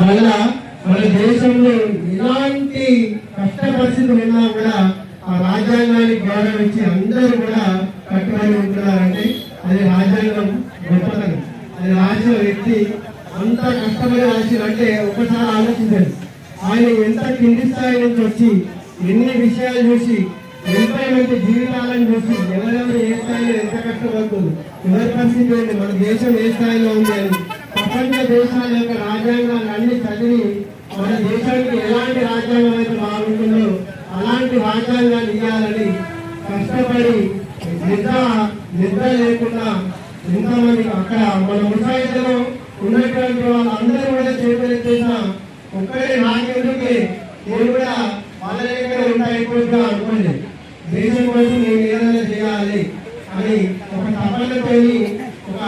వల్ల మన దేశంలో ఎలాంటి కష్ట పరిస్థితులు ఉన్నా కూడా ఆ రాజ్యాంగానికి గౌరవించి అందరూ కూడా కట్టుబడి ఉంటున్నారంటే అది రాజ్యాంగం గొప్పతనం. అది రాసిన వ్యక్తి అంత కష్టపడి రాసిందంటే ఒకసారి ఆలోచించండి. ఆయన ఎంత కింది స్థాయి నుంచి వచ్చి ఎన్ని విషయాలు చూసి ఎంతో మంది జీవితాలను చూసి ఎవరెవరు ఏ స్థాయిలో ఎంత కష్టపడుతుంది, ఎవరి పరిస్థితి ఉంది, మన దేశం ఏ స్థాయిలో ఉంది అని ప్రపంచ దేశాల యొక్క రాజ్యాంగాన్ని అన్ని చదివి మన దేశానికి ఎలాంటి రాజ్యాంగం అయితే బాగుంటుందో అలాంటి రాజ్యాంగాన్ని ఇవ్వాలని కష్టపడి నిద్ర లేకుండా ఎంతమంది అక్కడ మన ముసాయిలో ఉన్నటువంటి వాళ్ళందరూ కూడా చేసిన ఒక్కడే నాకెందుకే నేను కూడా వాళ్ళ దగ్గర ఉంటాయిపోతున్నా అనుకోండి. దేశం కోసం నేను ఏదైనా చేయాలి అని ఒక తపనతోని ఒక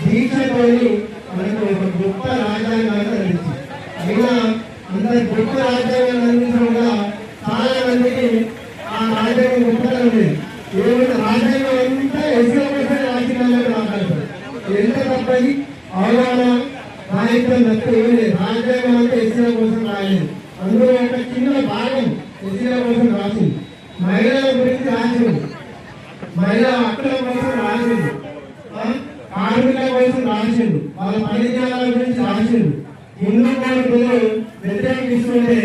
దీక్షతోని మనకు ఒక గొప్ప రాజ్యాంగాన్ని అందించింది. అయినా అంత గొప్ప రాజ్యాంగాన్ని అందించడం కూడా చాలా మందికి ఆ రాజ్యాంగం గొప్పతనం లేదు. ఏమంటే రాజ్యాంగం అంతా ఎస్సీల కోసం రాజ్యాంగాన్ని మాట్లాడతారు. ఎంత తప్పది అవగాహన రాయటం తప్ప ఏమీ లేదు. రాజ్యాంగం అంతా ఎస్సీల కోసం రాయలేదు. అందులో ఒక చిన్న భాగం ఎస్సీల కోసం రాసింది. మహిళల గురించి రాసింది, మహిళా హక్కుల కోసం రాసింది, కార్మికుల కోసం రాసిండు, వాళ్ళ పరిజ్ఞానాల గురించి రాసిండు. హిందూ కోర్టులు వ్యతిరేకిస్తుంటే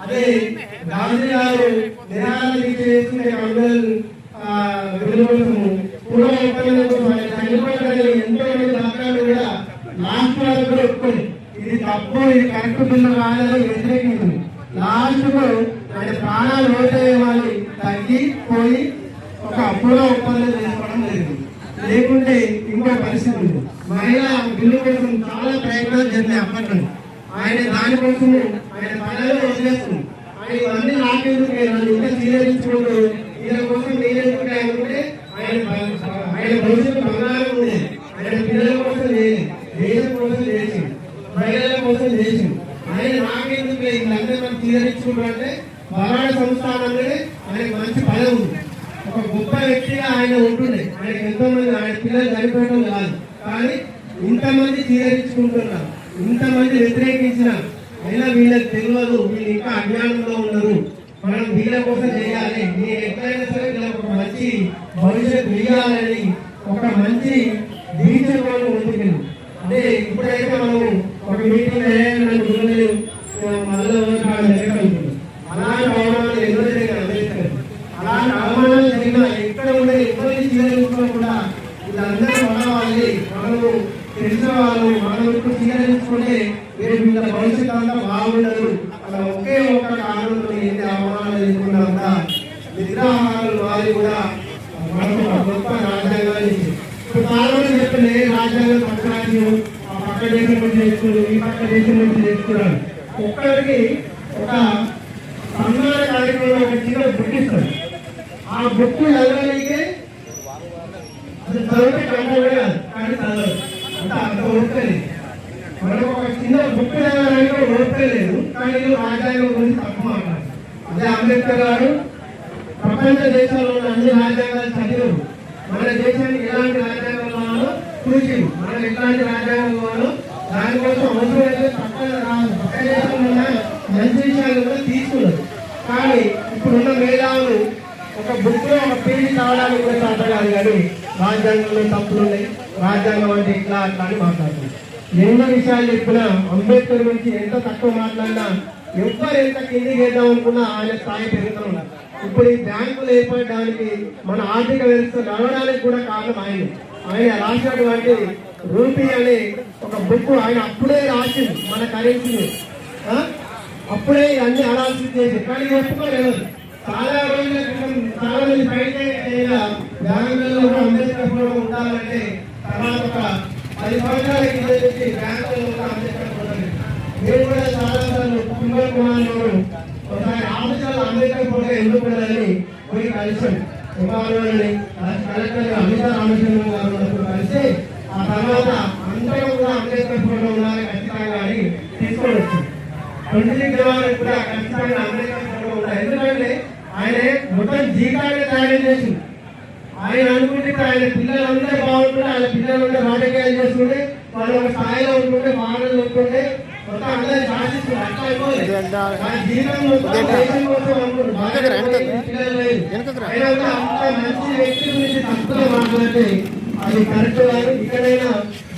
అదే గాంధీ గారు నిరాహార చేస్తుంటే కోసము పూర్వ ఒప్పందం కోసం ఆయన చనిపోతారని ఎంతో మంది రాష్ట్రాలు కూడా లాస్ట్ వరకు కూడా ఒప్పుకోండి ఇది తప్పు, ఇది కరెక్ట్ బిల్లు కాదని వ్యతిరేకించింది. లాస్ట్ కు ఆయన ప్రాణాలు ఓటయ్యే వాళ్ళు తగ్గిపోయి ఒక పూర్వ ఒప్పందం చేసుకోవడం జరిగింది. లేకుంటే ఇంకో పరిస్థితి ఉంది. మహిళా బిల్లు కోసం చాలా ప్రయత్నాలు జరిగినాయి అప్పట్లో. ఆయన దానికోసము ఆయన పనులు వదిలేస్తుంది. ఆయన ఇవన్నీ నాకెందుకు ఇంకా సీరియరించుకుంటూ వీళ్ళ కోసం నేనెందుకు అనుకుంటే ఆయన భవిష్యత్తు బంగారం ఉంది. ఆయన పిల్లల కోసం చేసి, దేశం కోసం చేసి, మహిళల కోసం చేసి ఆయన నాకెందుకు వీళ్ళందరూ మనం సీరియరించుకుంటారంటే బలాఢ సంస్థానంలో ఆయనకు మంచి పదవి ఉంది. ఒక గొప్ప వ్యక్తిగా ఆయన ఉంటుండే. ఆయనకు ఎంతో మంది ఆయన పిల్లలు చనిపోవడం కాదు, కానీ ఇంతమంది సీరియరించుకుంటున్నారు, ఇంతమంది వ్యతిరేకించిన అయినా వీళ్ళకి తెలియదు, వీళ్ళు ఇంకా అజ్ఞానంలో ఉన్నారు, మనం వీళ్ళ కోసం చేయాలి, నేను ఎక్కడైనా సరే వీళ్ళకి ఒక మంచి భవిష్యత్తు ఇవ్వాలని ఒక మంచి దీక్షలో ముందుకెళ్ళి అదే ఇప్పుడైతే మనము ఒక మీటింగ్ అలాంటి అవమానాలు ఎన్నో జరిగిన అంబేద్కర్ అలాంటి అవమానాలు జరిగిన ఎక్కడ ఉండే ఎవరిని స్వీకరించుకోకుండా వీళ్ళందరూ మనవాళ్ళని మనము తెలిసిన వాళ్ళు మనం ఇప్పుడు స్వీకరించుకుంటే వీళ్ళ భవిష్యత్తు అంతా బాగుండదు. అలా ఒకే ఒక్క కారణంతో ఎన్ని అవమానాలు ఎదుర్కొన్నా నిద్రాహారాలు వారి కూడా మనకు గొప్ప రాజ్యాంగాన్ని ఇప్పుడు చాలా మంది చెప్తే రాజ్యాంగం పక్క రాజ్యం ఆ పక్క దేశం నుంచి తెచ్చుకున్నారు, ఈ పక్క దేశం నుంచి తెచ్చుకున్నారు. ఒక్కరికి ఒక సన్మాన కార్యక్రమంలో ఒక చిన్న బుక్ ఇస్తారు. ఆ బుక్ చదవడానికి అది చదివితే కంటే కానీ చదవదు అంటే అంత ఓపికలేదు. మనకు ఒక చిన్న బుక్ చదవడానికి ఓపికలేదు, కానీ రాజ్యాంగం గురించి తక్కువ మాట్లాడారు. అదే అంబేద్కర్ గారు ప్రపంచ దేశాల్లో ఉన్న అన్ని రాజ్యాంగాలు చదివారు. మన దేశానికి ఎలాంటి రాజ్యాంగం కావాలో చూసింది, మనం ఎలాంటి రాజ్యాంగం కావాలో దానికోసం అవసరమైతే పక్క దేశంలో ఉన్న మంచి విషయాలు కూడా తీసుకున్నారు. కానీ ఇప్పుడున్న మేధావులు ఒక బుక్ లో ఒక పేజీ కావడానికి కూడా సాధ్యం కాదు, కానీ రాజ్యాంగంలో తప్పులు ఉన్నాయి, రాజ్యాంగం అంటే ఇట్లా అట్లా అని మాట్లాడుతున్నారు. ఎన్నో విషయాలు చెప్పినా అంబేద్కర్ గురించి ఎంత తక్కువ మాట్లాడినా ఎవరు ఎంత కిందికి వేద్దాం అనుకున్నా ఆయన స్థాయి పెరుగుతూ ఉన్నారు. ఇప్పుడు ఈ బ్యాంకులు ఏర్పడడానికి మన ఆర్థిక వ్యవస్థ నడవడానికి కూడా కారణం ఆయన రాసినటువంటి రూపీ అనే ఒక బుక్ ఆయన అప్పుడే రాసింది. మన కరెన్సీని అప్పుడే అన్ని అనాలిసిస్ చేసి, కానీ ఒప్పుకోలేదు. చాలా రోజుల క్రితం చాలా మంది బయట బ్యాంకులలో కూడా అంబేద్కర్ ఫోటో ఉండాలంటే తర్వాత ఒక 10 సంవత్సరాల కింద నుంచి బ్యాంకులలో కూడా అంబేద్కర్ ఫోటో నేను కూడా చాలా సార్లు కుటుంబ కుమారులు ఒకసారి ఆఫీసులో అంబేద్కర్ ఫోటో ఎందుకు ఉండాలని పోయి కలిసాం. కుమారులని కలెక్టర్ అమితా రామచంద్ర గారు కలిసి ఆ తర్వాత అందరూ కూడా అంబేద్కర్ ఫోటో ఉండాలని ఖచ్చితంగా అని తీసుకొని వచ్చింది. 26 జనవరి కూడా ఖచ్చితంగా అంబేద్కర్ ఫోటో ఉండాలి. ఎందుకంటే ఆయన మొత్తం జీవితాన్ని తయారు చేసింది. ఆయన అనుకుంటే ఆయన పిల్లలందరూ బాగుంటుంటే, ఆయన పిల్లలందరూ రాజకీయాలు చేసుకుంటే, వాళ్ళు ఒక స్థాయిలో ఉంటుంటే, మాటలు ఉంటుంటే మొత్తం అందరూ శాసిస్తున్నారు. అట్లా అయిపోయింది. నా జీవితం మొత్తం దేశం కోసం అనుకుంటున్నారు. అయినా కూడా అంత మంచి వ్యక్తి గురించి తప్పుగా మాట్లాడితే అది కరెక్ట్ కాదు. ఇక్కడైనా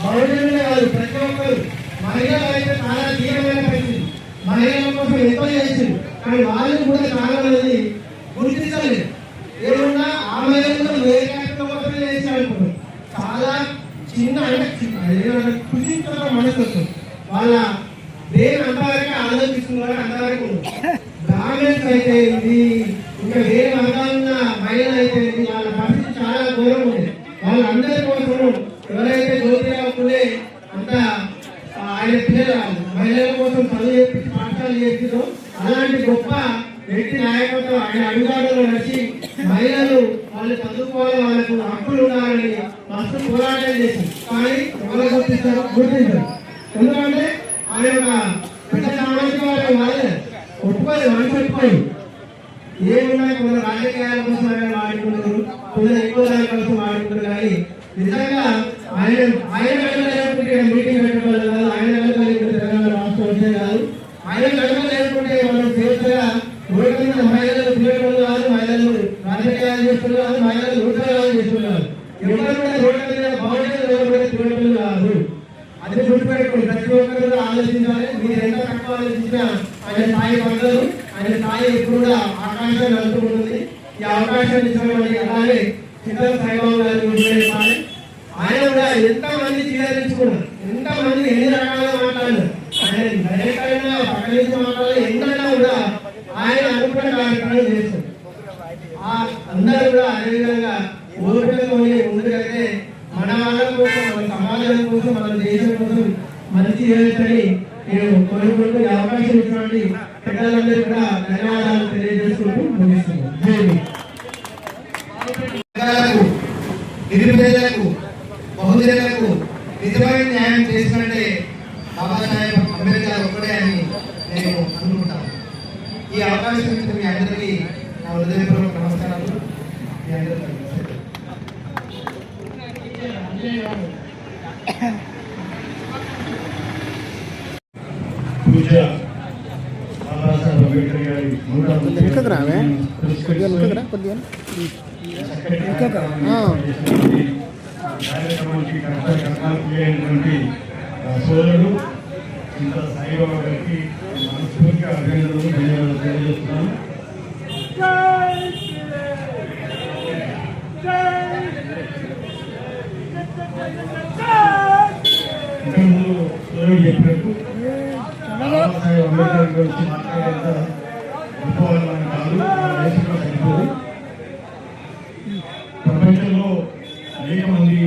బహుజనులే కాదు, ప్రతి ఒక్కరు మహిళలు అయితే చాలా తీవ్రమైన పరిస్థితి. మహిళల కోసం ఎంతో చేసింది, కానీ వాళ్ళు కూడా చాలా మంది గుర్తించలేదు. ఏమన్నా ఆ మహిళలు వేరే కోసమే చేశారనుకుంటారు. చాలా చిన్న అంటే కృషించిన మనసు వాళ్ళ దేని అంతవరకు ఆలోచిస్తున్నారు. అంతవరకు బ్రాహ్మణ్స్ అయితే ఇది, ఇంకా వేరే వర్గాలున్న మహిళలు అయితే వాళ్ళ పరిస్థితి చాలా ఘోరం ఉంది. వాళ్ళందరి కోసం ఎవరైతే జ్యోతిరావు ఫులే అంత ఆయన పిల్లలు మహిళల కోసం చదువు చేపించి పాఠశాలలు చేసిందో అలాంటి గొప్ప వ్యక్తి నాయకత్వం ఆయన అడుగుదాడులో నడిచి మహిళలు వాళ్ళు చదువుకోవాలి, వాళ్ళకు హక్కులు ఉండాలని మస్తు పోరాటం చేసింది. కానీ ఎవరు గుర్తిస్తారు? ఎందుకంటే ఆయన ఒక పెద్ద సామాజిక వర్గం వాళ్ళే ఒప్పుకోలేదు, మనసు ఒప్పుకోలేదు. ఏమున్నా కొందరు రాజకీయాల కోసం ఆయన వాడుకుంటారు, కొందరు ఎక్కువ దాని కోసం వాడుకుంటారు. కానీ నిజంగా ఆయన లేకుంటే మీటింగ్ పెట్టడం కాదు, ఆయన తెలంగాణ రాష్ట్రం వచ్చే కాదు. ఆయన గడప లేకుంటే మనం స్వేచ్ఛగా రోడ్డు మీద మహిళలు తిరగడం కాదు, మహిళలు రాజకీయాలు చేస్తున్నారు, మహిళలు ఉద్యోగాలు చేస్తున్నారు. ఎవరు కూడా రోడ్ల మీద బాగుంటుంది తిరగడం కాదు. అది గుర్తుపెట్టుకోండి. ప్రతి ఒక్కరు కూడా ఆలోచించాలి. మీరు ఎంత తక్కువ ఆలోచించినా ఆయన స్థాయి పడదు. ఆయన స్థాయి ఎప్పుడు కూడా ఆకాశాన్ని అందుకుంటుంది. ఈ అవకాశాన్ని ఇచ్చినటువంటి అలాగే చిత్ర సాయిబాబు గారి గురించి ఆయన కూడా ఎంతమంది చీదరించుకున్నారు, ఎంతమంది ఎన్ని రకాలుగా మాట్లాడినారు. ఆయన డైరెక్ట్ అయినా పక్క నుంచి మాట్లాడాలి, ఎన్నైనా కూడా ఆయన అనుకున్న కార్యక్రమం చేస్తారు. అందరూ కూడా అదేవిధంగా ఓపికతోనే ముందుకైతే మన వాళ్ళ కోసం, మన సమాజం కోసం, మన దేశం కోసం మంచి చేయొచ్చని నేను కోరుకుంటూ ఈ అవకాశం ఇచ్చినటువంటి పెద్దలందరూ కూడా ధన్యవాదాలు తెలియజేసుకుంటూ ముగిస్తున్నాను. నిరుపేదలకు, బహుజనులకు నిజమైన న్యాయం చేసినట్టే బాబాసాహెబ్ అంబేద్కర్ ఒక్కడే అని నేను అనుకుంటాను. ఈ అవకాశం ఇచ్చిన మీ అందరికీ నా హృదయపూర్వక నమస్కారాలు. మీ అందరికీ పూజ బాబాసాహెబ్ అంబేద్కర్ గారి కార్యక్రమానికి కర్తవ్యమైనటువంటి సోదరుడు ఇంత సాయిబాబా గారికి మనస్ఫూర్తిగా అభినందనలు, ధన్యవాదాలు తెలియజేస్తున్నాను. ఇంతకుముందు సోదరుడు చెప్పినట్టు బాబాసాహెబ్ అంబేద్కర్ గురించి మాట్లాడేంత గొప్పవాళ్ళని కాదు, దేశంలో సరిపోదు. ప్రపంచంలో అనేక మంది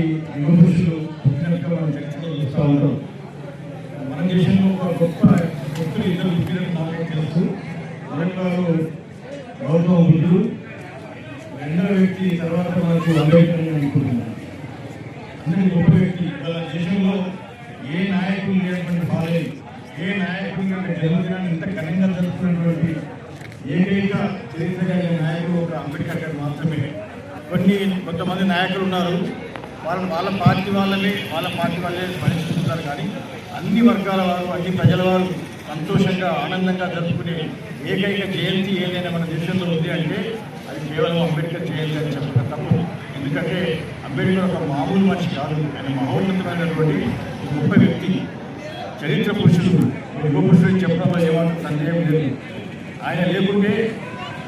యువ పురుషులు పుట్టినట్టుగా మనం చరిత్రలో చూస్తూ ఉంటాం. మన దేశంలో ఒక గొప్ప వ్యక్తులు ఇద్దరు పుట్టినట్టు మాకు తెలుసు. మొదటివారు గౌతమ బుద్ధుడు, రెండవ వ్యక్తి తర్వాత మనకు అంబేద్కర్ అని అనుకుంటున్నాను. అందరి గొప్ప వ్యక్తి. వాళ్ళ దేశంలో ఏ నాయకులు లేనటువంటి బాలేదు, ఏ నాయకులు జన్మదినాన్ని ఇంత ఘనంగా జరుపుకున్నటువంటి ఏకైక చరిత్ర కలిగిన నాయకుడు ఒక అంబేద్కర్ గారు మాత్రమే. కొంతమంది నాయకులు ఉన్నారు, వాళ్ళ పార్టీ వాళ్ళే పనిచేస్తున్నారు. కానీ అన్ని వర్గాల వారు, అన్ని ప్రజల వారు సంతోషంగా ఆనందంగా జరుపుకునే ఏకైక జయంతి ఏదైనా మన దేశంలో ఉంది అంటే అది కేవలం అంబేద్కర్ జయంతి అని చెప్పడం తప్పు. ఎందుకంటే అంబేద్కర్ ఒక మామూలు మనిషి కాదు, ఆయన మహోన్నతమైనటువంటి గొప్ప వ్యక్తి, చరిత్ర పురుషుడు, యుగ పురుషుడు చెప్పడంలో ఏమంటే సందేహం లేదు. ఆయన లేకుంటే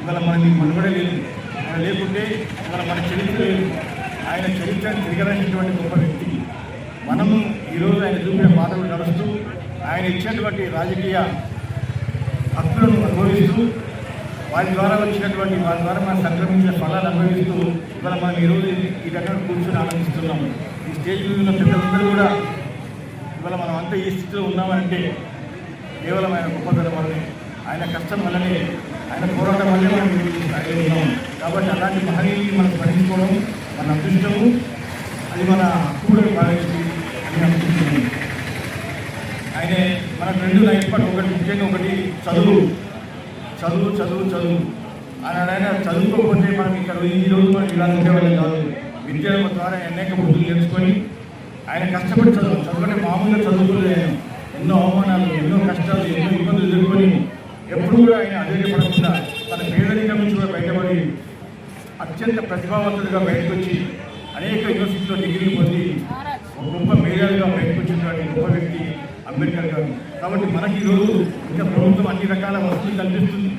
ఇవాళ మనకి మనుగడ లేదు, ఆయన లేకుంటే ఇవాళ మన చరిత్ర లేదు. ఆయన చరిత్రను తిరగరాసినటువంటి గొప్ప వ్యక్తి. మనము ఈరోజు ఆయన చూపిన మాటలు నడుస్తూ ఆయన ఇచ్చినటువంటి రాజకీయ హక్కులను అనుభవిస్తూ వారి ద్వారా మన సంక్రమించిన ఫలాలు అనుభవిస్తూ ఇవాళ మనం ఈరోజు ఈ దగ్గర కూర్చొని ఆనందిస్తున్నాము. ఈ స్టేజ్ మీద ఉన్న పెద్దలందరూ కూడా ఇవాళ మనం అంతా ఈ స్థితిలో ఉన్నామంటే కేవలం ఆయన గొప్పతనం వల్లనే, ఆయన కష్టం వల్లనే, ఆయన పోరాటం వల్లే మనం స్థాయిలో ఉన్నాం. కాబట్టి అలాంటి మహనీయుని మనం స్మరించుకోవడం మన అదృష్టము, అది మన హక్కు భావించి అని అనుకుంటున్నాను. ఆయన మనకు రెండు నైపుణ్యం, ఒకటి ముఖ్యంగా ఒకటి చదువు. ఆయన చదువుకోకపోతే మనం ఇక్కడ ఈరోజు మనం ఇలా ఉండేవాళ్ళం కాదు. విద్య ద్వారా అనేక బుద్ధులు తెలుసుకొని ఆయన కష్టపడి చదవడం మామూలుగా చదువుకోలేదు. ఎన్నో అవమానాలు, ఎన్నో కష్టాలు, ఎన్నో ఇబ్బందులు ఎదుర్కొని ఎప్పుడు కూడా ఆయన అధైర్యపడకుండా తన పేదరికం నుంచి కూడా బయటపడి అత్యంత ప్రతిభావంతుడిగా బయటకు వచ్చి అనేక యూనివర్సిటీలో డిగ్రీలు పొంది ఒక గొప్ప మేధావిగా బయటకు వచ్చినటువంటి గొప్ప వ్యక్తి అంబేద్కర్ గారు. కాబట్టి మనకి ఈరోజు ఇంకా ప్రభుత్వం అన్ని రకాల వసతులు కల్పిస్తుంది.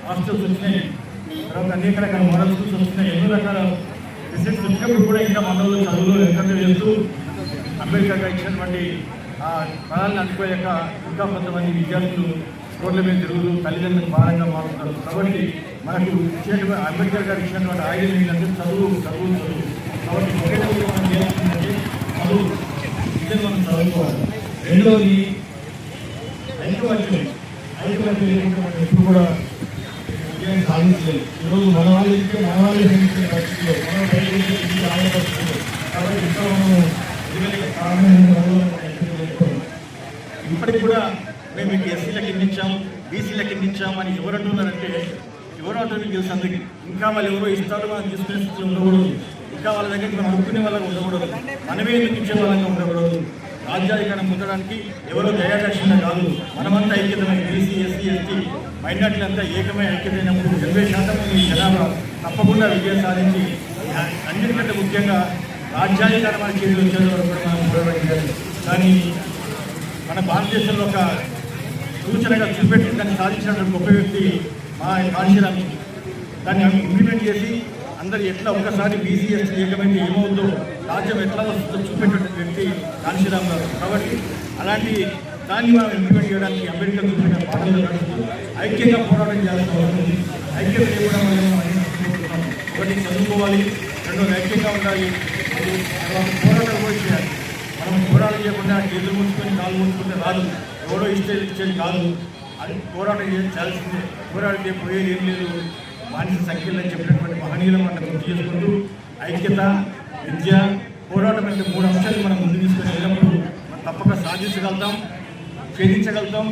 హాస్టల్స్ వచ్చినాయి, తర్వాత అనేక రకాల మోడల్ స్కూల్స్ వస్తున్నాయి, ఎన్నో రకాల రిసెప్ట్స్ వచ్చినప్పుడు కూడా ఇంకా మనలో చదువులో ఎంకరేజ్ చేస్తూ అంబేద్కర్ గారు ఇచ్చినటువంటి పదాలను అందుకోలేక ఇంకా కొంతమంది విద్యార్థులు రోడ్ల మీద తిరుగుతూ తల్లిదండ్రులకు భారంగా మారుతారు. కాబట్టి మనకు ఇచ్చినటువంటి అంబేద్కర్ గారు ఇచ్చినటువంటి ఆయుధం ఏంటంటే చదువు చదువు చదువు. కాబట్టి ఒకే రోజు మనం చేయాల్సిందంటే చదువు, విద్యను మనం చదువుకోవాలి. రెండవది ఐక్యమత్యం. ఐక్యమత్యం లేకుండా మనం ఎప్పుడు కూడా విజయాన్ని సాధించలేదు. ఈరోజు మన వాళ్ళే సాధించిన పరిస్థితుల్లో మనం బయట ఆయన పరిస్థితుల్లో కాబట్టి ఇంకా మనము ఇప్పటికి కూడా మేము మీకు ఎస్సీలకు ఎన్నించాం, బీసీలకు ఎన్నించాం అని ఎవరు అంటున్నారంటే ఎవరు అంటారు తెలుసు అందరికీ. ఇంకా వాళ్ళు ఎవరో ఇస్తారు మనం తీసుకునే స్థితిలో ఉండకూడదు. ఇంకా వాళ్ళ దగ్గరికి మనం అనుకునే వాళ్ళకి ఉండకూడదు. మనమే ఎందుకు ఇచ్చే వాళ్ళగా ఉండకూడదు. రాజ్యాధికారం పొందడానికి ఎవరో దయాదక్షిణ కాదు, మనమంతా ఐక్యతమైన బీసీ, ఎస్సీ, ఎస్టీ, మైనార్టీలు అంతా ఏకమై ఐక్యతైనప్పుడు 70% జనాభా తప్పకుండా విజయం సాధించి అన్నిటికంటే ముఖ్యంగా రాజ్యాధికారం మన చేతులు వచ్చేది వరకు కూడా మనం పోరాడాలి. కానీ మన భారతదేశంలో ఒక సూచనగా చూపెట్టి దాన్ని సాధించినటువంటి గొప్ప వ్యక్తి మా కాళీరామ్. దాన్ని ఇంప్లిమెంట్ చేసి అందరు ఎట్లా ఒక్కసారి బీసీ, ఎస్టీ ఏకమైతే ఏమవుతుందో, రాజ్యం ఎట్లా వస్తుందో చూపెట్టినటువంటి వ్యక్తి కాళీరామ్ గారు. కాబట్టి అలాంటి దాన్ని మనం ఇంప్లిమెంట్ చేయడానికి అంబేద్కర్ చూపిన పాటలు నడుస్తూ ఐక్యంగా పోరాటం చేయాల్సిన అవుతుంది. ఐక్యత లేకుండా మనం ఒకటి చదువుకోవాలి, రెండోది ఐక్యంగా ఉండాలి, తర్వాత పోరాటాలు కూడా చేయాలి. మనం పోరాటం చేయకుండా చేతులు ముంచుకొని కాళ్ళు ముంచుకుంటే రాదు, ఎవరో ఇచ్చేది కాదు. అది పోరాటం చేయాల్సిందే. పోరాడితే పోయేది ఏం లేదు. మానసిక సంఖ్యలని చెప్పినటువంటి మహనీయులను మనం గుర్తు చేసుకుంటూ ఐక్యత, విద్య, పోరాటం అంటే 3 అంశాలు మనం ముందు తీసుకొని వెళ్ళినప్పుడు మనం తప్పక సాధించగలుగుతాం, ఛేదించగలుగుతాం,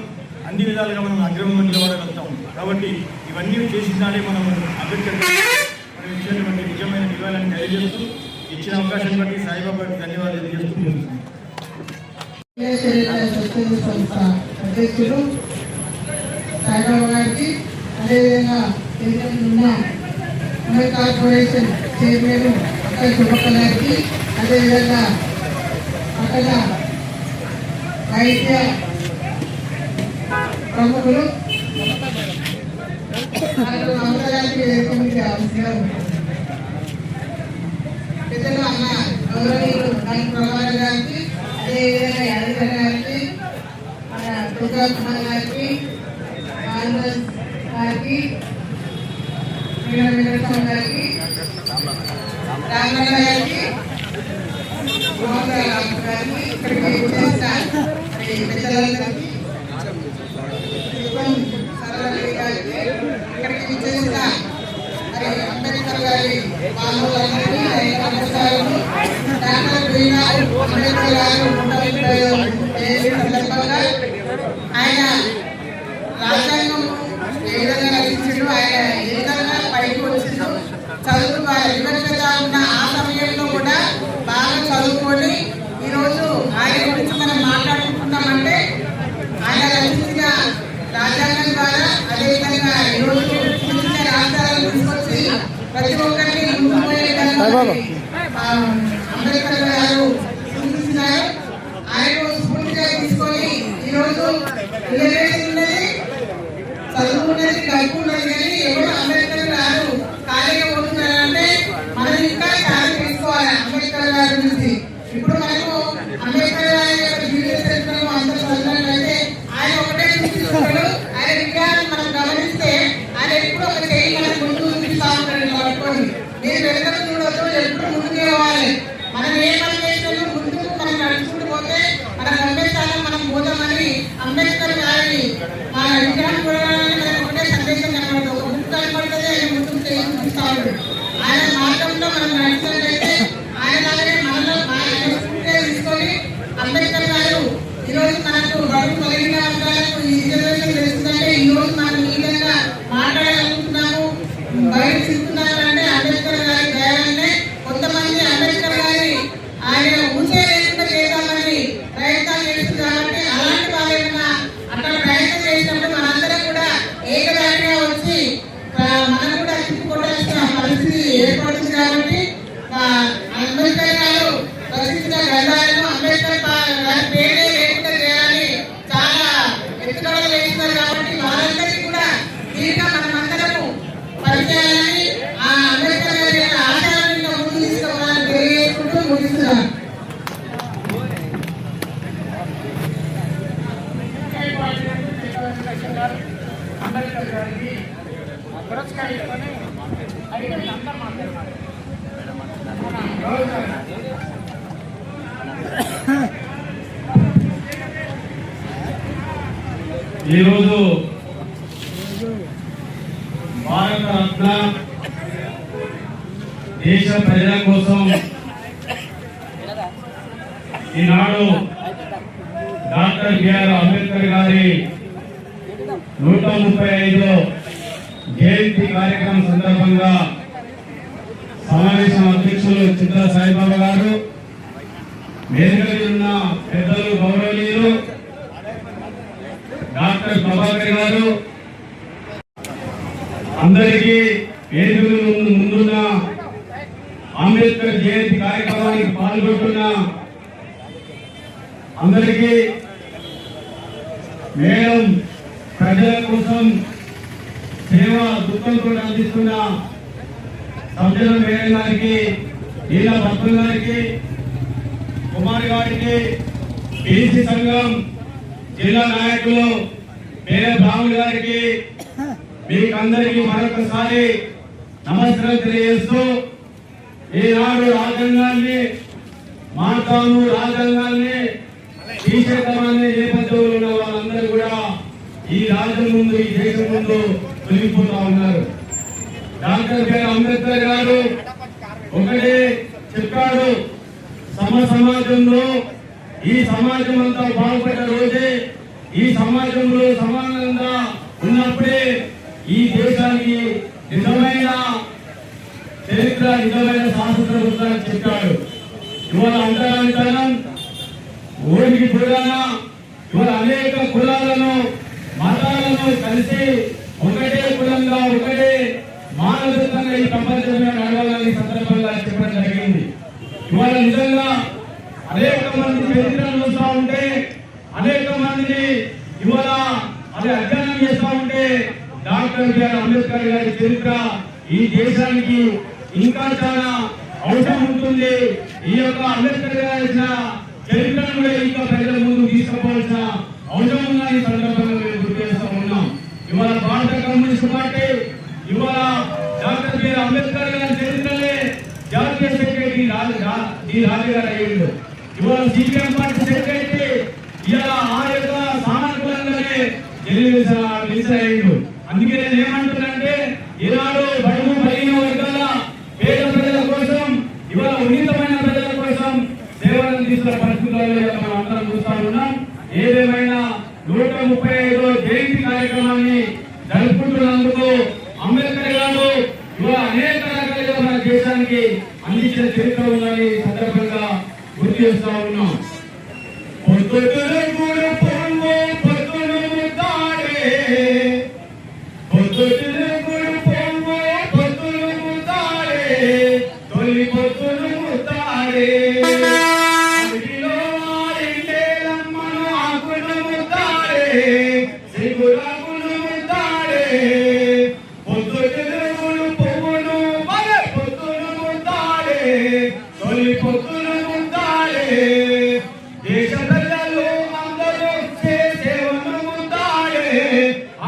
అన్ని విధాలుగా మనం అగ్రమంగా నిలబడగలుగుతాం. కాబట్టి ఇవన్నీ చేసినాడే మనం అంబేద్కర్ మనం ఇచ్చినటువంటి నిజమైన నివాళులను తెలియజేస్తూ ఇచ్చిన అవకాశం బట్టి సాయిబాబాకి ధన్యవాదాలు తెలియజేస్తూ అధ్యక్షులు సాయిబాబా గారికి, అదేవిధంగా ఉన్న ఉమెన్ కార్పొరేషన్ చైర్మన్ అక్కడ శుభక్క గారికి, అదేవిధంగా అక్కడ వైద్య ప్రముఖులు అమరానికి అవసరం పెద్దలు అన్న గౌరవనీయులు ప్రభాకర్ గారికి, అదేవిధంగా యాదగిరి గారికి, మన దుర్గా కుమార్ గారికి, ఆనంద్ గారికి, వెంకటస్వామి గారికి, రామన్న గారికి, మోహన్ గారికి, ఇక్కడికి పెద్దలందరికీ, సరళి గారికి, ఇక్కడికి విచ్చేసిన అంబేద్కర్ గారి బాంధవులందరికీ నమస్కారాలు. డాక్టర్ బిఆర్ అంబేద్కర్ గారు సందర్భంగా ఆయన రాజ్యాంగం ఏ విధంగా రచించాడు, ఆయన ఏ విధంగా పైకి వచ్చిండు, చదువు వివక్షగా ఉన్న ఆ సమయంలో కూడా బాగా చదువుకొని ఈరోజు ఆయన గురించి మనం మాట్లాడుకుంటున్నామంటే ఆయన రచించిన రాజ్యాంగం ద్వారా, అదేవిధంగా ఈరోజు చిన్న రాష్ట్రాలను తీసుకొచ్చి ప్రతి ఒక్కరిని అంబేద్కర్ గారు సూచించినారు. ఆయన స్ఫూర్తిగా తీసుకొని ఈరోజు ఉన్నది, చదువుకున్నది, కలుపుకున్నది, కానీ ఎవరు అంబేద్కర్ గారు ఖాళీగా పోతున్నారంటే మనం ఇంకా చాలా తెలుసుకోవాలి అంబేద్కర్ గారి గురించి. ఇప్పుడు మనకు అంబేద్కర్ గారి యొక్క జీవిత చరిత్రను అందరూ చదివినట్లయితే ఆయన ఒకటే చూపిస్తున్నాడు. ఆయన విజ్ఞానం మనం గమనిస్తే ఆయన ఎప్పుడు ఒక చేయి మనం ముందు చూపిస్తా ఉంటాడు పట్టుకొని. మీరు వెనక చూడొద్దు, ఎప్పుడు ముందుకు పోవాలి. మనం ఏ పని చేసినా ముందుకు మనం నడుచుకుంటూ పోతే మన గమ్యస్థానం మనం పోతామని అంబేద్కర్ గారి మన విగ్రహం చూడడానికి మనకు ఒకటే సందేశం కనబడదు. ఒక బుక్ కనబడుతుంది, ఆయన ముందుకు చేయి చూపిస్తా ఉంటాడు. ఆయన మార్గంలో మనం నడిచినట్లయితే ఆయన లాగానే మనలో తీసుకొని అంబేద్కర్ గారు ఈరోజు మనకు బడుగు కలిగిన వర్గాలకు ఈ రిజర్వేషన్ తెలుస్తుందంటే ఈరోజు మనం ఈ విధంగా మాట్లాడగలుగుతున్నాము, బయట తిరుగుతున్నాము అంటే అంబేద్కర్ గారి దయాలనే. కొంతమంది అంబేద్కర్ గారి ఆయన ఊసే లేకుండా చేద్దామని ప్రయత్నాలు చేస్తుంది కాబట్టి అలా సార్. ఈరోజు భారత రత్న దేశ ప్రజల కోసం ఈనాడు డాక్టర్ బిఆర్ అంబేద్కర్ గారి 135వ జయంతి కార్యక్రమం సందర్భంగా సమావేశం అధ్యక్షులు చిత్ర సాయిబాబా గారు, వేదిక మీద ఉన్న పెద్దలు గౌరవనీయులు డాక్టర్ ప్రభాకర్ గారు, అందరికీ వేదిక ముందున్న అంబేద్కర్ జయంతి కార్యక్రమానికి పాల్గొంటున్న అందరికీ, మేడం ప్రజల కోసం సేవ దుఃఖంతో అందిస్తున్న సభ్యుల మేడం గారికి, ఈలా భక్తుల గారికి, కుమారి గారికి, బీసీ సంఘం జిల్లా నాయకులు పేద బ్రాహ్మణుల గారికి, మీకందరికీ మరొకసారి నమస్కారం తెలియజేస్తూ, ఈనాడు రాజ్యాంగాన్ని మాతాను, రాజ్యాంగాన్ని తీసేద్దామనే నేపథ్యంలో ఉన్న వాళ్ళందరూ కూడా ఈ రాజ్యం ముందు, ఈ దేశం ముందు తొలగిపోతా ఉన్నారు. డాక్టర్ బిఆర్ అంబేద్కర్ గారు ఒకటే చెప్పాడు, సమాజంలో ఈ సమాజం అంతా బాగుపడ్డ రోజే, ఈ సమాజంలో సమానంగా ఉన్నప్పుడే ఈ దేశానికి నిజమైన చరిత్ర, నిజమైన శాస్త్ర పుస్తకాలు చెప్పాడు. ఇవాళ అంతరాంతరం ఓడికి పురాణ, ఇవాళ అనేక కులాలను మతాలను కలిసి ఒకటే కులంగా, ఒకటే మానవత్వంగా ఈ ప్రపంచంలో నడవాలని సందర్భంగా చెప్పడం జరిగింది. ఇవాళ నిజంగా అనేక మంది చరిత్రను చూస్తూ ఉంటే, అనేక మందిని ఇవాళ అది అధ్యయనం చేస్తూ ఉంటే, డాక్టర్ బిఆర్ అంబేద్కర్ గారి చరిత్ర ఈ దేశానికి ఇంకా చాలా అవసరం ఉంటుంది. ఈ యొక్క అంబేద్కర్ గారి చరిత్రను కూడా ఇంకా ప్రజల ముందు తీసుకోవాల్సిన అవసరం ఉన్న ఈ సందర్భంగా మేము గుర్తు చేస్తూ ఉన్నాం. ఇవాళ భారత కమ్యూనిస్ట్ పార్టీ ఇవాళ డాక్టర్ బిఆర్ అంబేద్కర్ గారి చరిత్రలే జాతీయ సెక్రటరీ డి రాజు గారు అయ్యిండు. ఇవాళ సిపిఎం పార్టీ సెక్రటరీ ఇలా ఆ యొక్క సానుకూలంగానే అయ్యిండు. అందుకే నేను ఏమంటున్నానంటే, ఈనాడు బడుగు బలహీన వర్గాల పేద ప్రజల కోసం, ఇవాళ ఉన్నతమైన ప్రజల కోసం సేవలను తీసుకున్న పరిస్థితుల్లో మనం అందరం చూస్తా ఉన్నాం. ఏదేమైనా 135వ జయంతి కార్యక్రమాన్ని జరుపుకుంటున్నందుకు అంబేద్కర్ గారు ఇవాళ అనేక రకాలుగా మన దేశానికి అందించిన చరిత్ర ఉందని సందర్భంగా గుర్తు చేస్తా ఉన్నాం.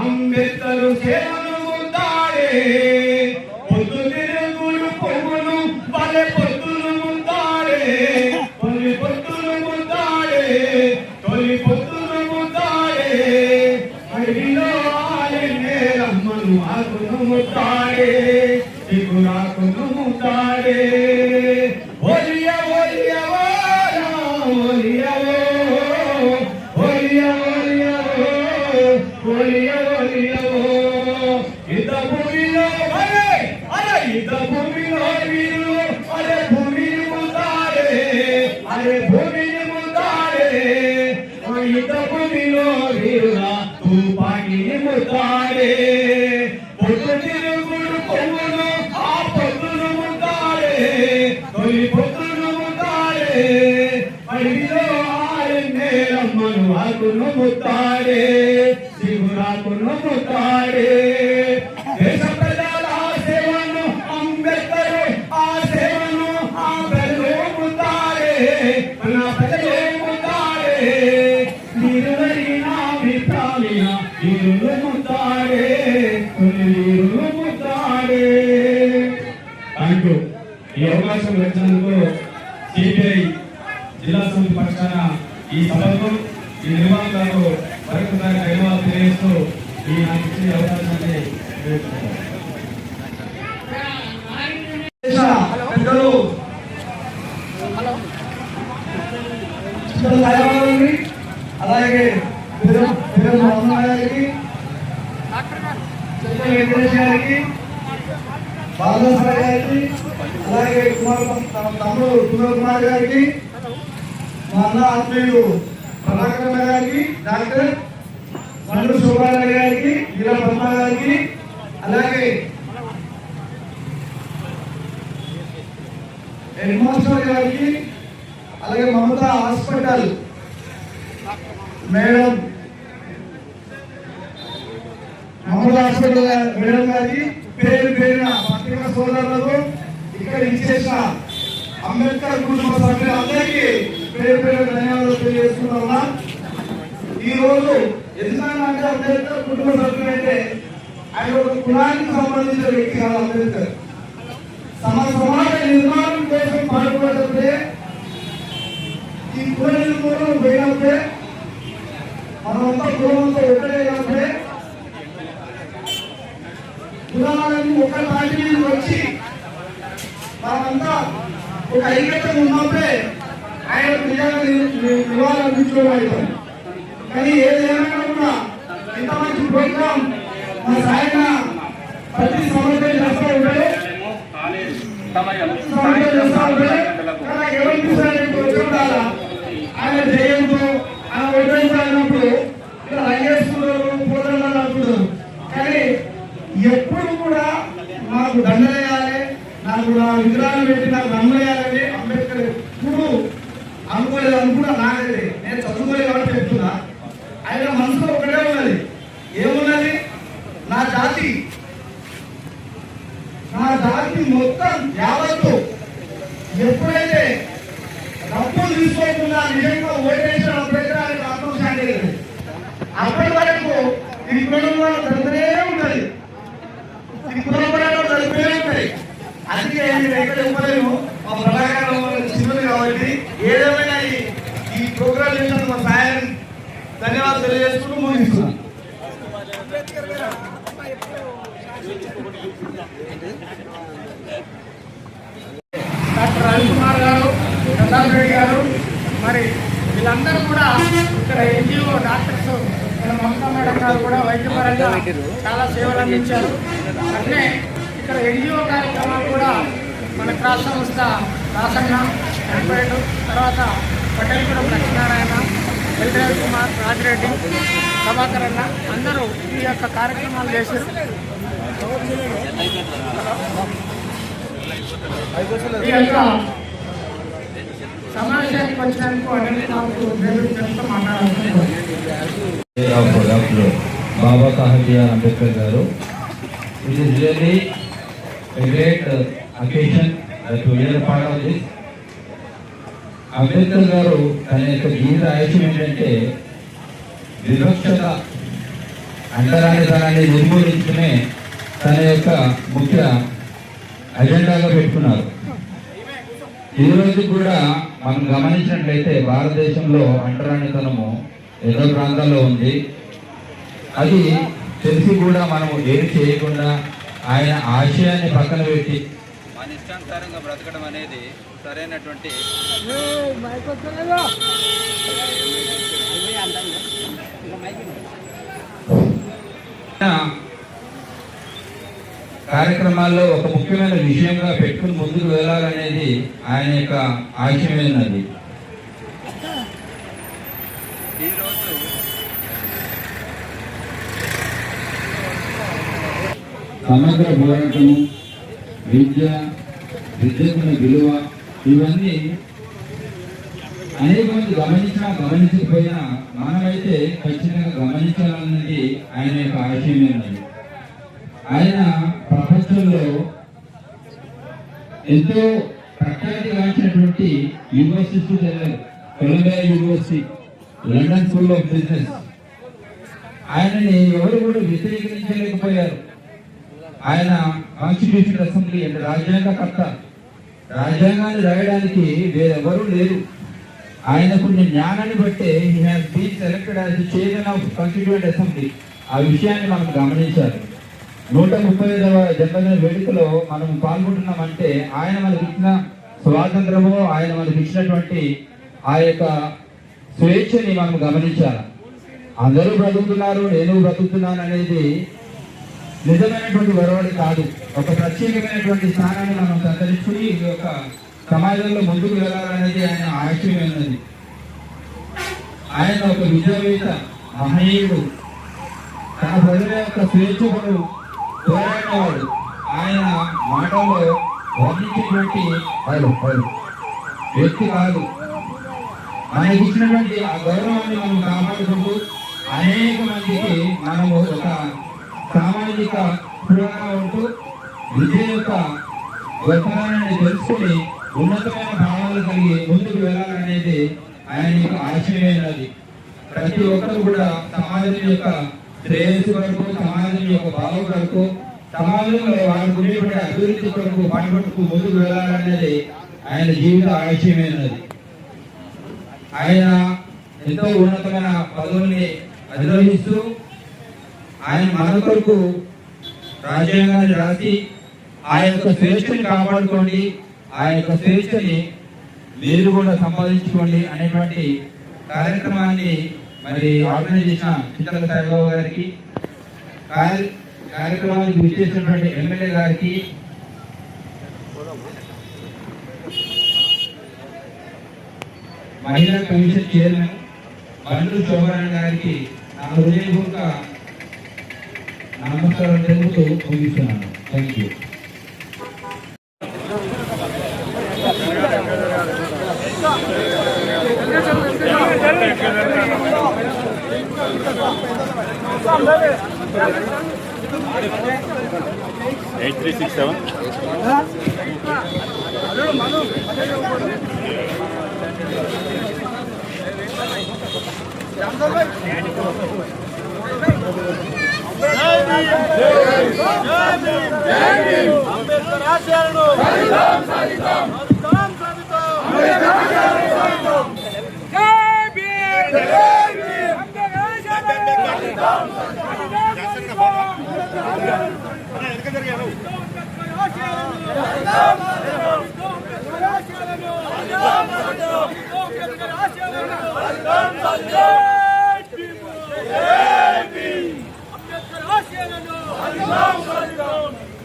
అంబేద్కర్ సేవను ముద్దాడే, పొద్దు తిరుగుడు పొగులు బలే పొద్దులు ముద్దాడే, తొలి పొద్దులు ముద్దాడే, తొలి పొద్దులు ముద్దాడే, అడిగిలో ఆలనే రమ్మను ఆకును ముద్దాడే, దిగురాకును ముద్దాడే, ఒలియ ఒలియ ఒలియ ఒలియ ఒలియ ఇంత భూమిలో ఇంత భూమిలో వీరు అరే భూమిని ముద్దాడే, అరే భూమిని ముద్దాడే, ఇంత భూమిలో వీరుగా తుపాకిని ముద్దాడే, పొద్దు తిరుగుడు పొంగును ఆ పొద్దును ముద్దాడే, తొలి పొద్దును ముద్దాడే, అడిగిలో ఆలనే రమ్మను ఆకును ముద్దాడే, దిగురాకును ముద్దాడే, దేశ ప్రజల సేవను అంబేద్కర్ ఆ సేవను ఆ ప్రజలు ముద్దాడే, నా ప్రజలే ముద్దాడే వీరులైనా మిత్రాలిన వీరులు ముద్దాడే వీరులు ముద్దాడే. Thank you. ఈ అవకాశం వచ్చినందుకు సిపిఐ జిల్లా సమితి పక్షాన ఈ సభకు ఈ నిర్వాహకులకు మరొకసారి ధన్యవాదాలు తెలియజేస్తూ ఈ నాకు ఇచ్చిన అవకాశాన్ని పెద్దలు అలాగే గారికి వెంకటేష్ గారికి బాలసారి గారికి అలాగే తమ్ముడు కుమార్ కుమార్ గారికి మా అన్న ఆత్మీయుడు ప్రభాకర్ గారికి డాక్టర్ మండు శోభారావు గారికి ఇలా పద్మ గారికి అలాగే హెడ్ మాస్టర్ గారికి అలాగే మమతా హాస్పిటల్ మేడం మేడం గారికి పేరు పేరున పత్రికా సోదరులకు ఇక్కడ ఇచ్చేసిన అంబేద్కర్ కుటుంబ సభ్యులందరికీ పేరు పేరు ధన్యవాదాలు తెలియజేస్తున్నా. ఈ రోజు ఎందుకంటే అంబేద్కర్ కుటుంబ సభ్యులు అంటే ఆయన ఒక కులానికి సంబంధించిన వ్యక్తి కాదు. అంబేద్కర్ సమాజ నిర్మాణం కోసం పాటుపడితే ఈ కుల నిర్మూలన పోయినప్పుడే మనమంతా కులమంతా ఒకటే కులాలను ఒక తాటి మీద వచ్చి మనమంతా ఒక ఐక్యత ఉన్నప్పుడే ఆయన నిజంగా నివాళులర్పించుకోగలుగుతాం. కానీ ఏదేమైనా కూడా ఇంత మంచి ప్రోగ్రాం మన సాయన ప్రతి సంవత్సరం చేస్తూ ఉంటాడు. ఆయన జయంతో ఆయన వడ్డించినప్పుడు ఇలా రంగేసుకున్నారు పోతలు అనుకుంటారు. కానీ ఎప్పుడు కూడా నాకు దండలేయాలి, నాకు నా విగ్రహాలు పెట్టి నాకు దండలేయాలని అంబేద్కర్ ఎప్పుడు అనుకోలేదు. అనుకున్నా నాకైతే నేను చదువుకోలేదు కాబట్టి చెప్తున్నా. ఆయన మనసులో ఒకటే ఉన్నది, ఏమున్నది, నా జాతి మొత్తం యావత్తు ఎప్పుడైతే డబ్బులు తీసుకోకుండా నిజంగా ఓటేసిన అభ్యర్థానికి ఆత్మశాంతి లేదు. అప్పటి వరకు ఈ కులంలో జరుగుతూనే ఉంటుంది, ఈ కులంలో జరుగుతూనే ఉంటాయి. అందుకే నేను ఎక్కడ ఇవ్వలేము, మా ప్రభాకర్ చిన్నది కాబట్టి ఏదేమైనా ఈ ప్రోగ్రాం చేసిన మా సాయం ధన్యవాదాలు తెలియజేసుకుంటూ ముగిస్తున్నాను. డాక్టర్ రవికుమార్ గారు, ప్రతాప్ రెడ్డి గారు, మరి వీళ్ళందరూ కూడా ఇక్కడ ఎన్జిఓ డాక్టర్స్ మన మమతా మేడం గారు కూడా వైద్యపరంగా చాలా సేవలు అందించారు. అట్లే ఇక్కడ ఎన్జిఓ కార్యక్రమాలు కూడా మన క్రాస్ సంస్థ రాసన్న చనిపోయాడు, తర్వాత పటేల్గూడెం లక్ష్మీనారాయణ, ఎల్రాజ్ కుమార్, రాజిరెడ్డి, ప్రభాకర్ అన్న అందరూ ఈ యొక్క కార్యక్రమాలు చేశారు. ఈ యొక్క సమావేశానికి వచ్చినందుకు అన్నింటితో మాట్లాడుతున్నారు. బాబా సాహెబ్ బిఆర్ అంబేద్కర్ గారు. It is really a great occasion that we are part of this. Ambedkar గారు తన యొక్క జీవిత ఆయుష్యం ఏంటంటే వివక్షత అంటరానితనాన్ని నిర్మూలించుకునే తన యొక్క ముఖ్య అజెండాగా పెట్టుకున్నారు. ఈ రోజు కూడా మనం గమనించినట్లయితే భారతదేశంలో అంటరానితనము ఎన్నో ప్రాంతాల్లో ఉంది. అది తెలిసి కూడా మనము ఏమి చేయకుండా ఆయన ఆశయాన్ని పక్కన పెట్టి మన ఇష్టానుసారంగా బ్రతకడం అనేది సరైనటువంటి కార్యక్రమాల్లో ఒక ముఖ్యమైన విషయంగా పెట్టుకుని ముందుకు వెళ్ళాలనేది ఆయన యొక్క ఆశయమైనది. ఈరోజు సమగ్ర పోరాటము, విద్యకున్న విలువ, ఇవన్నీ అనేక మంది గమనించకపోయినా మనమైతే ఖచ్చితంగా గమనించాలన్నది ఆయన యొక్క ఆశయమైనది. ఆయన ప్రపంచంలో ఎంతో ప్రఖ్యాతిగాంచినటువంటి యూనివర్సిటీస్ వెళ్ళారు. Columbia university, London school of business. ఆయనని ఎవరు కూడా వ్యతిరేకించలేకపోయారు. ఆయన కాన్స్టిట్యూషన్ అసెంబ్లీ అంటే రాజ్యాంగకర్త. రాజ్యాంగాన్ని రాయడానికి వేరెవరూ లేరు. ఆయనకున్న జ్ఞానాన్ని బట్టే he has been selected as the chairman of constituent assembly. ఆ విషయాన్ని మనం గమనించాలి. 135వ జన్మదిన వేడుకలో మనం పాల్గొంటున్నామంటే ఆయన మనకి ఇచ్చిన స్వాతంత్రము, ఆయన మనకి ఇచ్చినటువంటి ఆ యొక్క స్వేచ్ఛని మనం గమనించాలి. అందరూ బ్రతుకుతున్నారు, నేను బ్రతుకుతున్నాను అనేది నిజమైనటువంటి వరవడి కాదు. ఒక ప్రత్యేకమైనటువంటి స్థానాన్ని మనం సంతరించుకుని ఈ యొక్క సమాజంలో ముందుకు వెళ్ళాలనేది ఆయన ఆశయమైనది. ఆయన ఒక విద్యావేత్త, మహనీయుడు, తన ప్రజల యొక్క స్వేచ్ఛను పోరాడేవాడు. ఆయన మాటల్లో వర్ణించేటువంటి వ్యక్తి కాదు. మనకి ఇచ్చినటువంటి ఆ గౌరవాన్ని మనం కాపాడుకుంటూ అనేక మందికి మనము ఒక సామాజిక స్పృహగా ఉంటూ విద్య యొక్క గొప్పతనాన్ని తెలుసుకుని ఉన్నతమైన భావాలు కలిగి ముందుకు వెళ్ళాలనేది ఆయన యొక్క ఆశయమైనది. ప్రతి ఒక్కరు కూడా సమాజం యొక్క శ్రేయస్సు వరకు, సమాజం యొక్క భావం వరకు, సమాజంలో వారికి ఉండేటువంటి అభివృద్ధి కొరకు పాటుపడుతూ ముందుకు వెళ్ళాలనేది ఆయన జీవిత ఆశయమైనది. ఆయన ఎంతో ఉన్నతమైన పదవుల్ని అధిరోహిస్తూ ఆయన మన కొరకు రాజ్యాంగాన్ని రాసి ఆ యొక్క స్వేచ్ఛని కాపాడుకోండి, ఆ యొక్క స్వేచ్ఛని మీరు కూడా సంపాదించుకోండి అనేటువంటి కార్యక్రమాన్ని మరి ఆర్గనైజ్ చేసిన చిత్తల సాయిబాబు గారికి, కార్యక్రమానికి విచ్చేసినటువంటి ఎమ్మెల్యే గారికి, మహిళా కమిషన్ చైర్మన్ బండ్రు శోభరాణి గారికి నా హృదయపూర్వక నమస్కారం తెలుపుతూ ముగిస్తున్నాను. Thank you.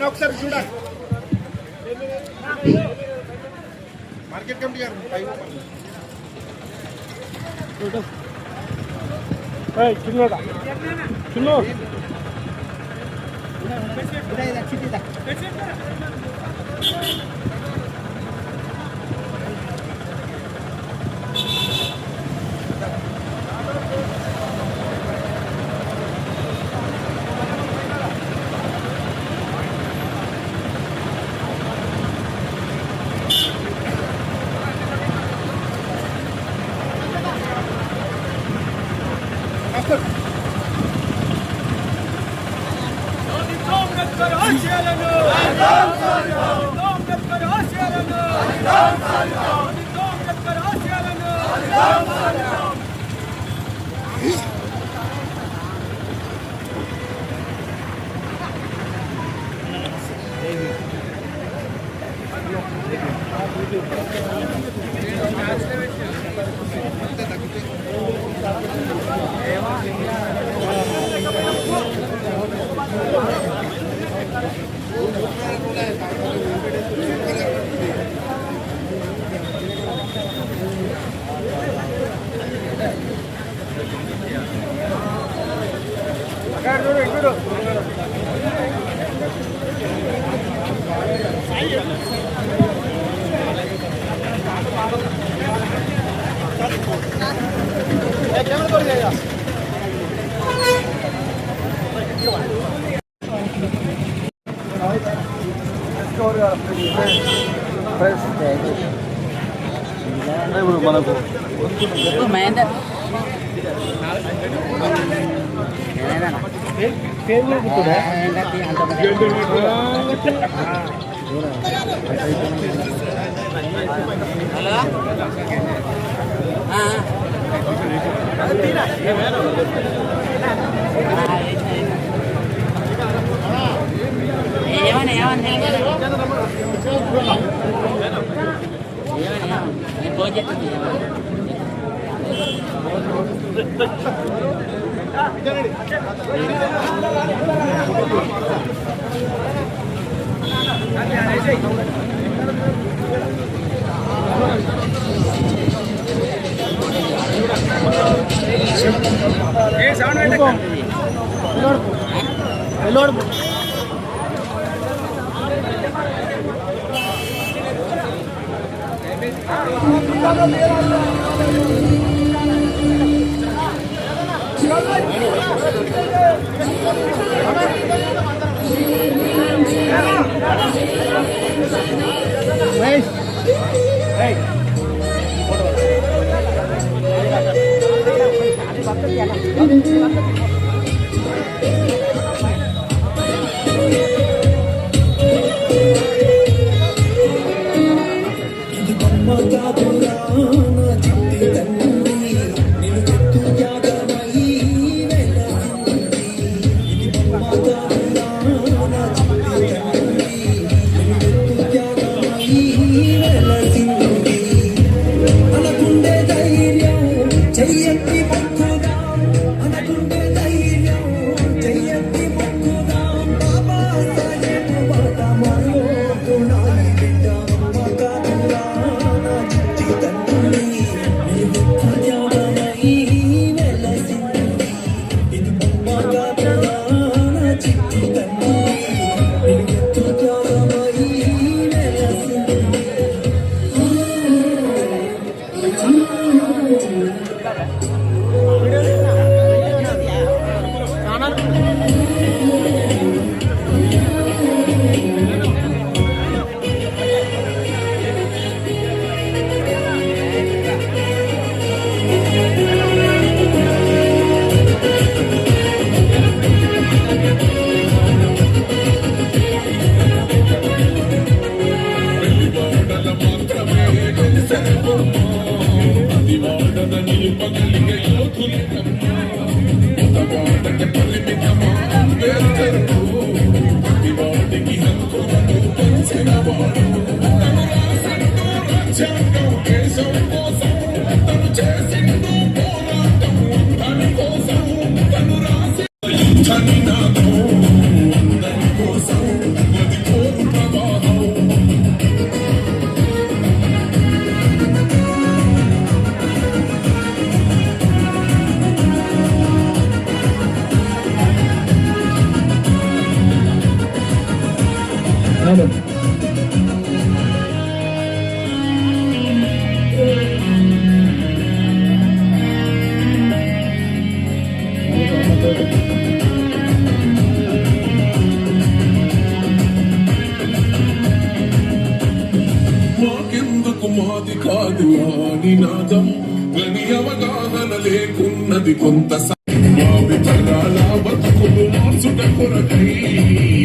ఒకసారి చూడండి మార్కెట్ కమిటీ గారు Let's go. ఇప్పుడు మనకు మహేందర్ ఏమన్నా ఫోన్ చేస్తుంది మాది కాదు నినాదం గని అవగాహన లేకున్నది కొంత తరాల బతుకులు మార్చుట కొరకై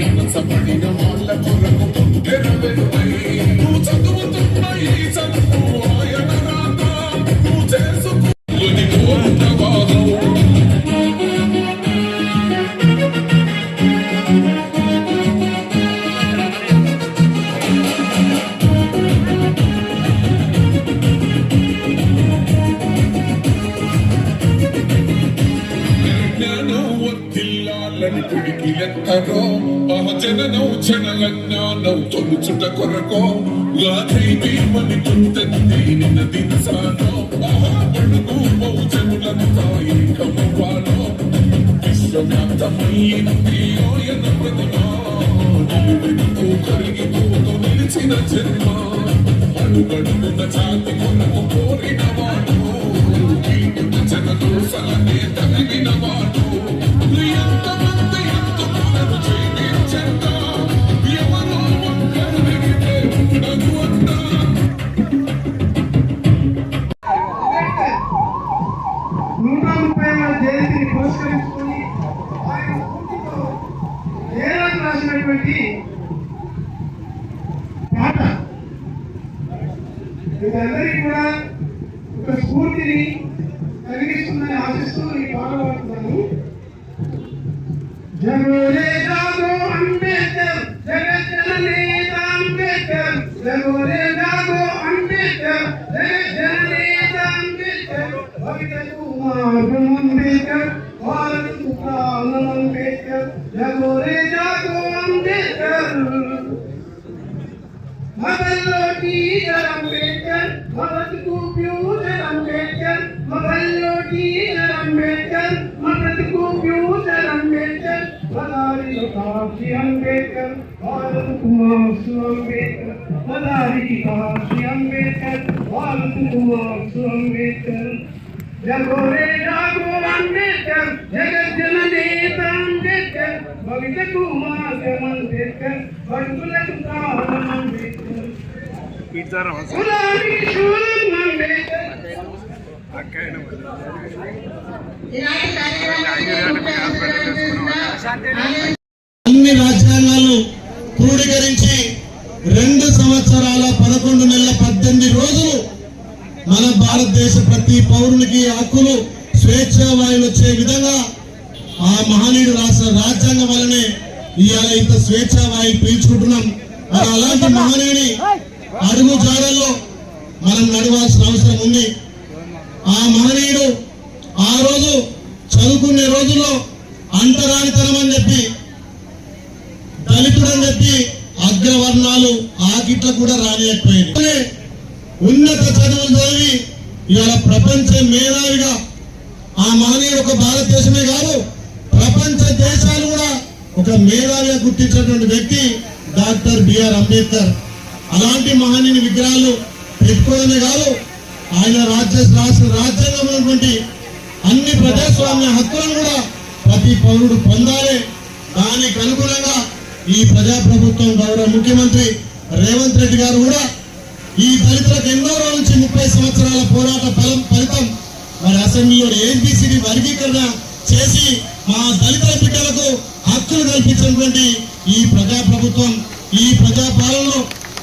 అనసపడిన వాళ్ళ కొరకు తెరవెరుపై నువ్వు చదువుతున్న ఈ చదువు ఆయన రాత నువ్వు చేసుకుని ప్రవాహం లెక్కరో జననౌ జనలజ్ఞానౌ తొలుచుట కొరకో గాథైమని కుంతంది నిన్న దినసానో పడుగు బహుజనులంతా ఏకమవ్వాలో విశ్వవ్యాప్తమైంది ఆయన ప్రతిభ నిలువెనుతూ కరిగిపోతూ నిలిచిన జన్మ అడుగడుగున జాతి కొరకు కోరిన వాడు జనదోషాలనే తగిలిన వాడు ఎవరో ఒక్కరు మీరందరికీ కూడా ఒక స్ఫూర్తిని కలిగిస్తుందని ఆశిస్తూ ఈ పాట పాడుతున్నాను. జగోరే జాగో అంబేద్కర్, జగజ్జననేత అంబేద్కర్, జగోరే జాగో అంబేద్కర్, జగజ్జననేత అంబేద్కర్, భవితకు మార్గం అంబేద్కర్, భారత్కు ప్రాణం అంబేద్కర్, జగోరే జాగో అంబేద్కర్. మగల్లో టీచర్ అంబేద్కర్, భరత్కు ఫ్యూచర్ అంబేద్కర్, మగల్లో టీచర్ అంబేద్కర్, భరత్కు ఫ్యూచర్ అంబేద్కర్, మదారిలో కాశీ అంబేద్కర్, భారత్కు మార్క్స్ అంబేద్కర్, మదారికి కాశీ అంబేద్కర్, భారత్కు మార్క్స్ అంబేద్కర్. జగోరే జాగో అంబేద్కర్, జగజ్జననేత అంబేద్కర్, భవితకు మార్గం అంబేద్కర్, బడుగులకు ప్రాణం అంబేద్కర్, కులానికి శూలం అంబేద్కర్. అన్ని రాజ్యాంగాలను క్రోడీకరించి 2 సంవత్సరాల 11 నెలల 18 రోజులు మన భారతదేశ ప్రతి పౌరునికి హక్కులు స్వేచ్ఛ వాయువులు వచ్చే విధంగా ఆ మహనీయుడు రాసిన రాజ్యాంగం వల్లనే ఇవాళ ఇంత స్వేచ్ఛ వాయువు పీల్చుకుంటున్నాం. మరి అలాంటి మహనీయుని అడుగు జాడల్లో మనం నడవాల్సిన అవసరం ఉంది. ఆ మహనీయుడు ఆ రోజు చదువుకునే రోజుల్లో అంటరానితనం అని చెప్పి, దళితుడని చెప్పి అగ్రవర్ణాలు ఆకిట్ల కూడా రానియకపోయింది. ఉన్నత చదువులు చదివి ఇవాళ ప్రపంచ మేధావిగా ఆ మహనీయుడు ఒక భారతదేశమే కాదు ప్రపంచ దేశాలు కూడా ఒక మేధావిగా గుర్తించినటువంటి వ్యక్తి డాక్టర్ బిఆర్ అంబేద్కర్. అలాంటి మహనీయుని విగ్రహాలు పెట్టుకోవడమే కాదు, ఆయన రాసిన రాజ్యాంగం ఉన్నటువంటి అన్ని ప్రజాస్వామ్య హక్కులను కూడా ప్రతి పౌరుడు పొందాలి. దానికి అనుగుణంగా ఈ ప్రజాప్రభుత్వం గౌరవ ముఖ్యమంత్రి రేవంత్ రెడ్డి గారు కూడా ఈ దళితులకు ఎన్నో రోజుల నుంచి 30 సంవత్సరాల పోరాట ఫలితం మరి అసెంబ్లీలో ఏబిసిడి వర్గీకరణ చేసి మా దళితుల బిడ్డలకు హక్కులు కల్పించినటువంటి ఈ ప్రజాప్రభుత్వం, ఈ ప్రజాపాలనలో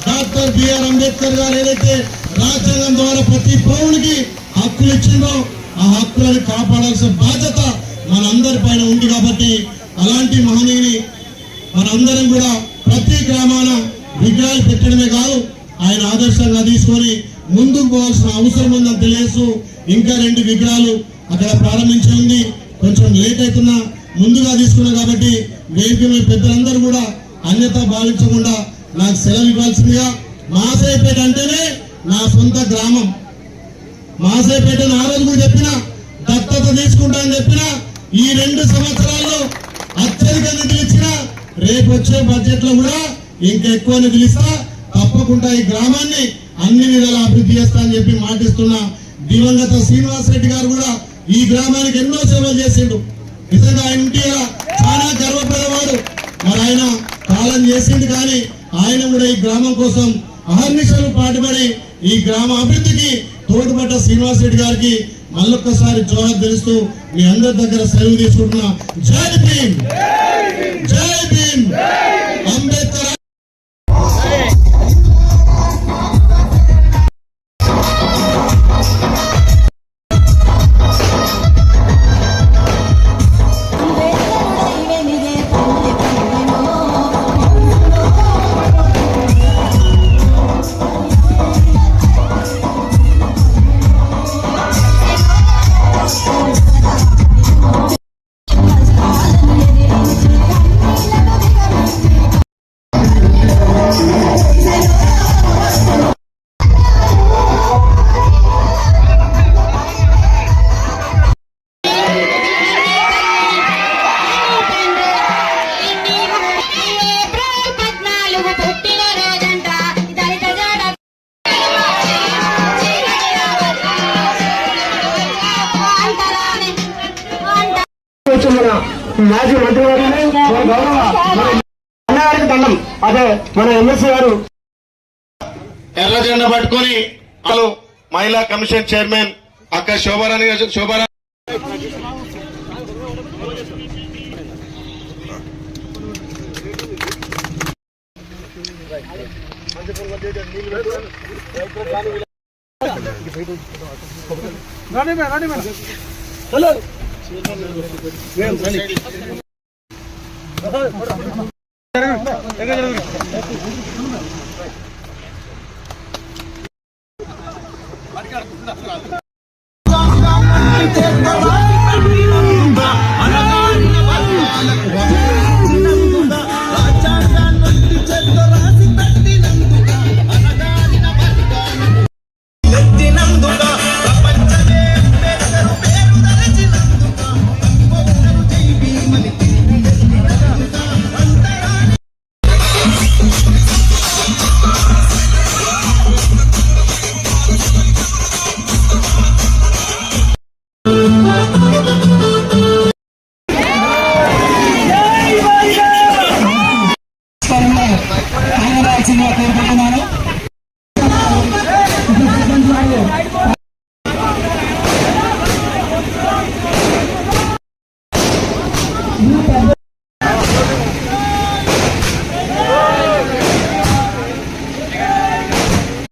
డాక్టర్ బిఆర్ అంబేద్కర్ గారు ఏదైతే రాజ్యాంగం ద్వారా ప్రతి పౌరునికి హక్కులు ఇచ్చిందో ఆ హక్కులను కాపాడాల్సిన బాధ్యత మనందరి పైన ఉంది. కాబట్టి అలాంటి మహనీయుని మనందరం కూడా ప్రతి గ్రామాన విగ్రహాలు పెట్టడమే కాదు, ఆయన ఆదర్శంగా తీసుకొని ముందుకు పోవాల్సిన అవసరం ఉందని తెలియజేస్తూ ఇంకా 2 విగ్రహాలు అక్కడ ప్రారంభించి ఉంది. కొంచెం లేట్ అవుతున్నా ముందుగా తీసుకున్నా కాబట్టి వేదిక మీద పెద్దలందరూ కూడా అన్యత భావించకుండా నాకు సెలవు ఇవ్వాల్సిందిగా. మాసాయిపేట అంటేనే నా సొంత గ్రామం. మాసాయిపేటను ఆ రోజు కూడా చెప్పిన దత్తత తీసుకుంటా అని చెప్పిన ఈ 2 సంవత్సరాల్లో అత్యధిక నిధులు ఇచ్చిన రేపు వచ్చే బడ్జెట్ లో కూడా ఇంకా ఎక్కువ నిధులు ఇస్తా, తప్పకుండా ఈ గ్రామాన్ని అన్ని విధాల అభివృద్ధి చేస్తా అని చెప్పి మాటిస్తున్నా. దివంగత శ్రీనివాస్ రెడ్డి గారు కూడా ఈ గ్రామానికి ఎన్నో సేవలు చేసిండు. నిజంగా ఆయన ఇంటిగా చాలా గర్వపడేవాడు. మరి ఆయన కాలం చేసిండు కానీ ఆయన కూడా ఈ గ్రామం కోసం అహర్నిశలు పాటుపడి ఈ గ్రామ అభివృద్ధికి తోడ్పడ్డ శ్రీనివాస్ రెడ్డి గారికి మళ్ళొక్కసారి జోహార్ తెలుస్తూ మీ అందరి దగ్గర సెలవు తీసుకుంటున్నా. జై భీమ్, జై భీమ్, అంబేద్కర్. మాజీ మంత్రివర్యులు అన్నగారికి దండం. అదే మన ఎమ్మెల్సీ గారు ఎర్ర జెండా పట్టుకొని మహిళా కమిషన్ చైర్మన్ అక్క శోభారాణి మేడం